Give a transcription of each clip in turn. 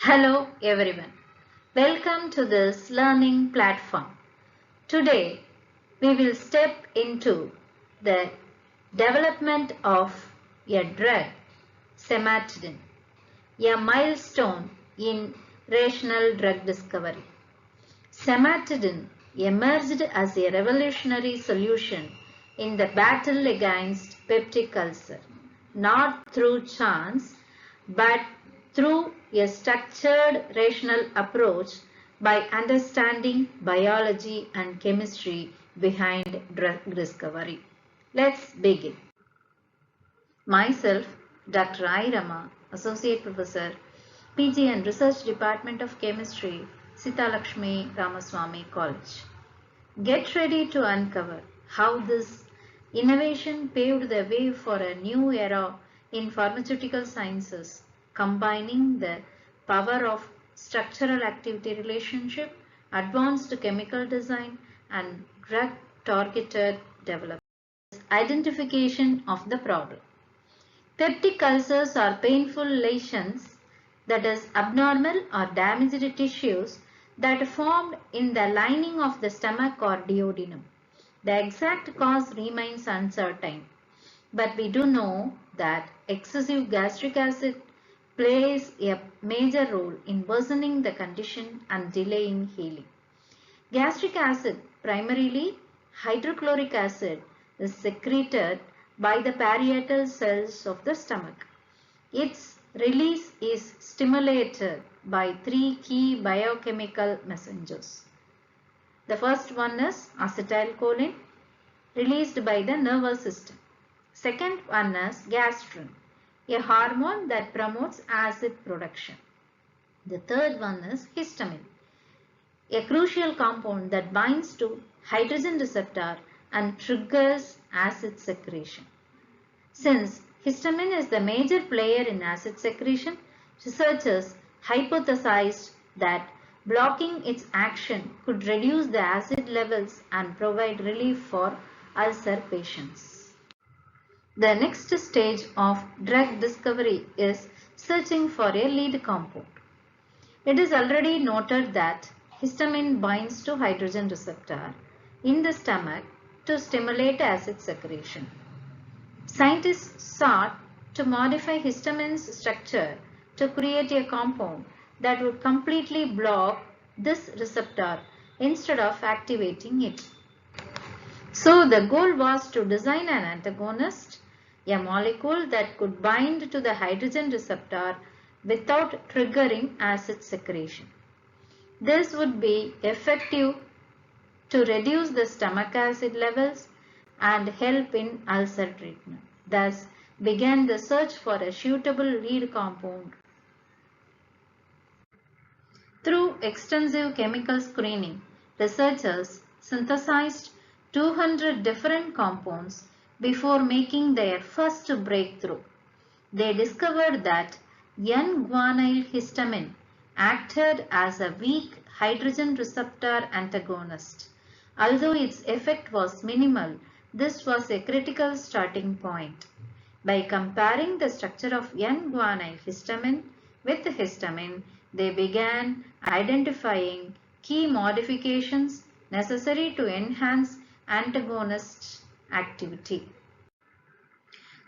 Hello everyone. Welcome to this learning platform. Today we will step into the development of a drug, CIMETIDINE, a milestone in rational drug discovery. CIMETIDINE emerged as a revolutionary solution in the battle against peptic ulcer, not through chance but through a structured rational approach by understanding biology and chemistry behind drug discovery. Let's begin. Myself, Dr. Rama, Associate Professor, PG and Research Department of Chemistry, Sita Ramaswamy College. Get ready to uncover how this innovation paved the way for a new era in pharmaceutical sciences, combining the power of structural activity relationship, advanced chemical design, and drug targeted development. Identification of the problem. Peptic ulcers are painful lesions, that is, abnormal or damaged tissues that formed in the lining of the stomach or duodenum. The exact cause remains uncertain, but we do know that excessive gastric acid plays a major role in worsening the condition and delaying healing. Gastric acid, primarily hydrochloric acid, is secreted by the parietal cells of the stomach. Its release is stimulated by three key biochemical messengers. The first one is acetylcholine, released by the nervous system. Second one is gastrin, a hormone that promotes acid production. The third one is histamine, a crucial compound that binds to hydrogen receptor and triggers acid secretion. Since histamine is the major player in acid secretion, researchers hypothesized that blocking its action could reduce the acid levels and provide relief for ulcer patients. The next stage of drug discovery is searching for a lead compound. It is already noted that histamine binds to hydrogen receptor in the stomach to stimulate acid secretion. Scientists sought to modify histamine's structure to create a compound that would completely block this receptor instead of activating it. So the goal was to design an antagonist, a molecule that could bind to the hydrogen receptor without triggering acid secretion. This would be effective to reduce the stomach acid levels and help in ulcer treatment. Thus began the search for a suitable lead compound. Through extensive chemical screening, researchers synthesized 200 different compounds before making their first breakthrough. They discovered that N-guanyl histamine acted as a weak hydrogen receptor antagonist. Although its effect was minimal, this was a critical starting point. By comparing the structure of N-guanyl histamine with histamine, they began identifying key modifications necessary to enhance antagonist activity.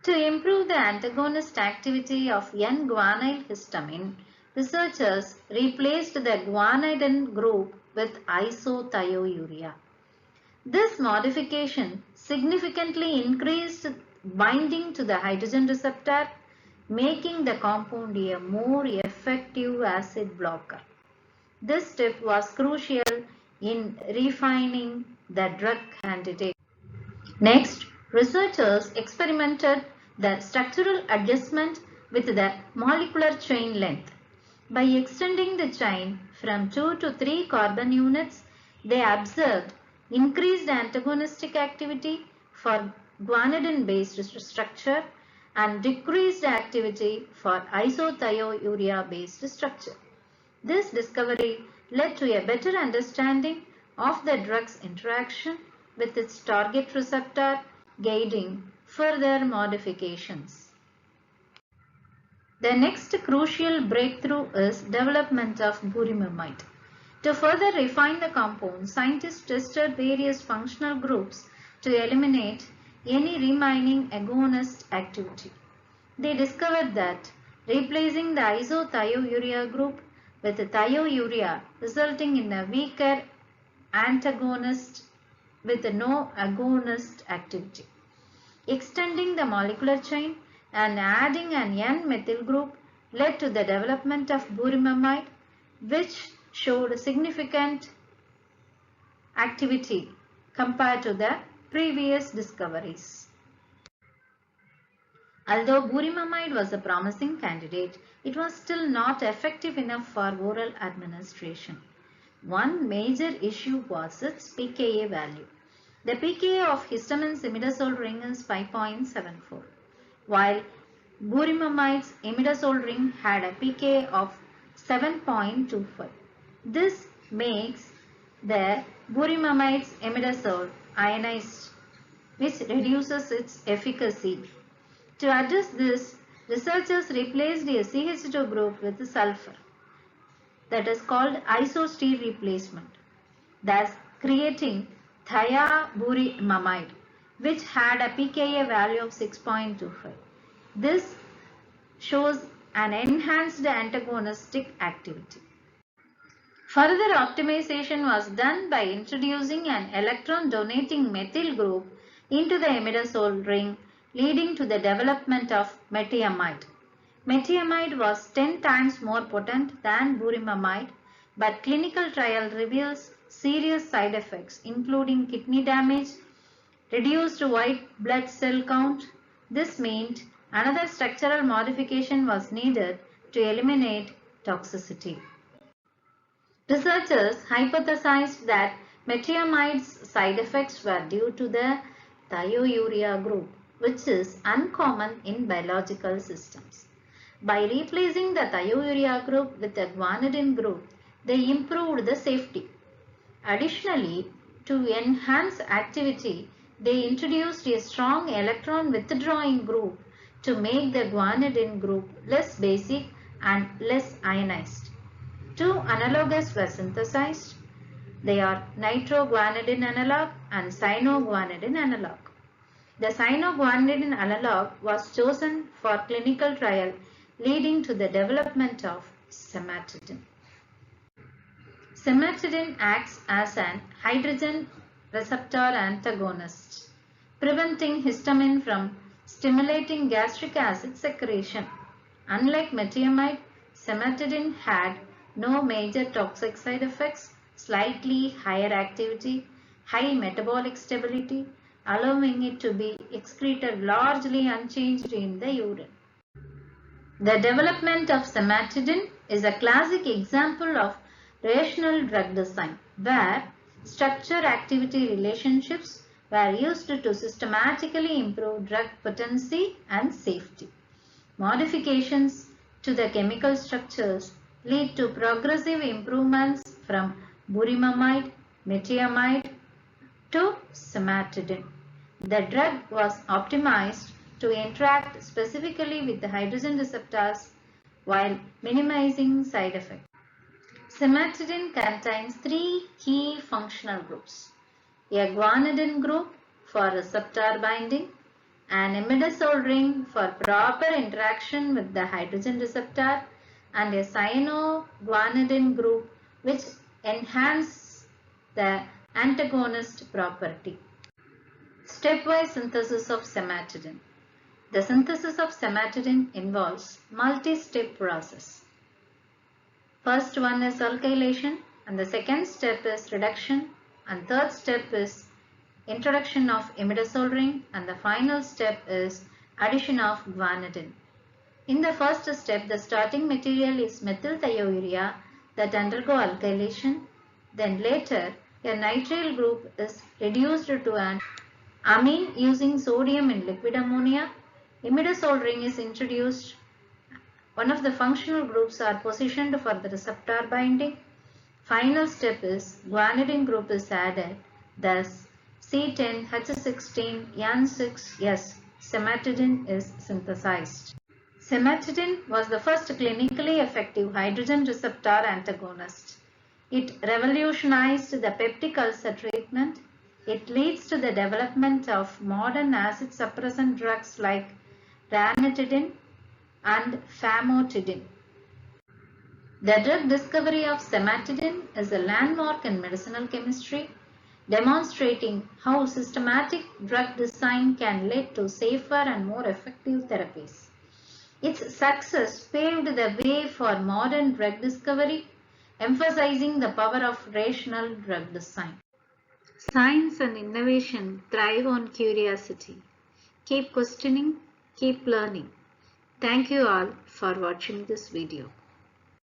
To improve the antagonist activity of N-guanyl histamine, researchers replaced the guanidine group with isothiourea. This modification significantly increased binding to the hydrogen receptor, making the compound a more effective acid blocker. This step was crucial in refining the drug candidate. Next, researchers experimented the structural adjustment with the molecular chain length. By extending the chain from 2 to 3 carbon units, they observed increased antagonistic activity for guanidine-based structure and decreased activity for isothiourea-based structure. This discovery led to a better understanding of the drug's interaction with its target receptor, guiding further modifications. The next crucial breakthrough is development of burimamide. To further refine the compound, scientists tested various functional groups to eliminate any remaining agonist activity. They discovered that replacing the isothiourea group with thiourea resulting in a weaker antagonist with no agonist activity. Extending the molecular chain and adding an N-methyl group led to the development of burimamide, which showed significant activity compared to the previous discoveries. Although burimamide was a promising candidate, it was still not effective enough for oral administration. One major issue was its pKa value. The pKa of histamine's imidazole ring is 5.74, while burimamide's imidazole ring had a pKa of 7.25. This makes the burimamide's imidazole ionized, which reduces its efficacy. To address this, researchers replaced a CH2 group with sulfur, that is called isoster replacement, thus creating thiaburimamide, which had a pKa value of 6.25. This shows an enhanced antagonistic activity. Further optimization was done by introducing an electron donating methyl group into the imidazole ring, leading to the development of meteamide. Meteamide was 10 times more potent than burimamide, but clinical trial reveals serious side effects including kidney damage, reduced white blood cell count. This meant another structural modification was needed to eliminate toxicity. Researchers hypothesized that meteamide's side effects were due to the thiourea group, which is uncommon in biological systems. By replacing the thiourea group with a guanidine group, they improved the safety. Additionally, to enhance activity, they introduced a strong electron withdrawing group to make the guanidine group less basic and less ionized. Two analogues were synthesized. They are nitroguanidine analog and cyanoguanidine analog. The cyanoguanidine analog was chosen for clinical trial, leading to the development of cimetidine. Cimetidine acts as an hydrogen receptor antagonist, preventing histamine from stimulating gastric acid secretion. Unlike meteamide, cimetidine had no major toxic side effects, slightly higher activity, high metabolic stability, allowing it to be excreted largely unchanged in the urine. The development of cimetidine is a classic example of rational drug design, where structure-activity relationships were used to systematically improve drug potency and safety. Modifications to the chemical structures lead to progressive improvements from burimamide, meteamide to cimetidine. The drug was optimized to interact specifically with the hydrogen receptors while minimizing side effects. Cimetidine contains three key functional groups: a guanidine group for receptor binding, an imidazole ring for proper interaction with the hydrogen receptor, and a cyanoguanidine group which enhances the antagonist property. Stepwise synthesis of cimetidine. The synthesis of cimetidine involves multi-step process. First one is alkylation, and the second step is reduction, and third step is introduction of imidazole ring, and the final step is addition of guanidine. In the first step, the starting material is methyl thiourea that undergo alkylation. Then later, a nitrile group is reduced to an amine using sodium in liquid ammonia. Imidazole ring is introduced. One of the functional groups are positioned for the receptor binding. Final step is guanidine group is added. Thus, C10H16N6S cimetidine is synthesized. CIMETIDINE was the first clinically effective hydrogen receptor antagonist. It revolutionized the peptic ulcer treatment. It leads to the development of modern acid suppressant drugs like ranitidine and famotidine. The drug discovery of CIMETIDINE is a landmark in medicinal chemistry, demonstrating how systematic drug design can lead to safer and more effective therapies. Its success paved the way for modern drug discovery, emphasizing the power of rational drug design. Science and innovation thrive on curiosity. Keep questioning, keep learning. Thank you all for watching this video.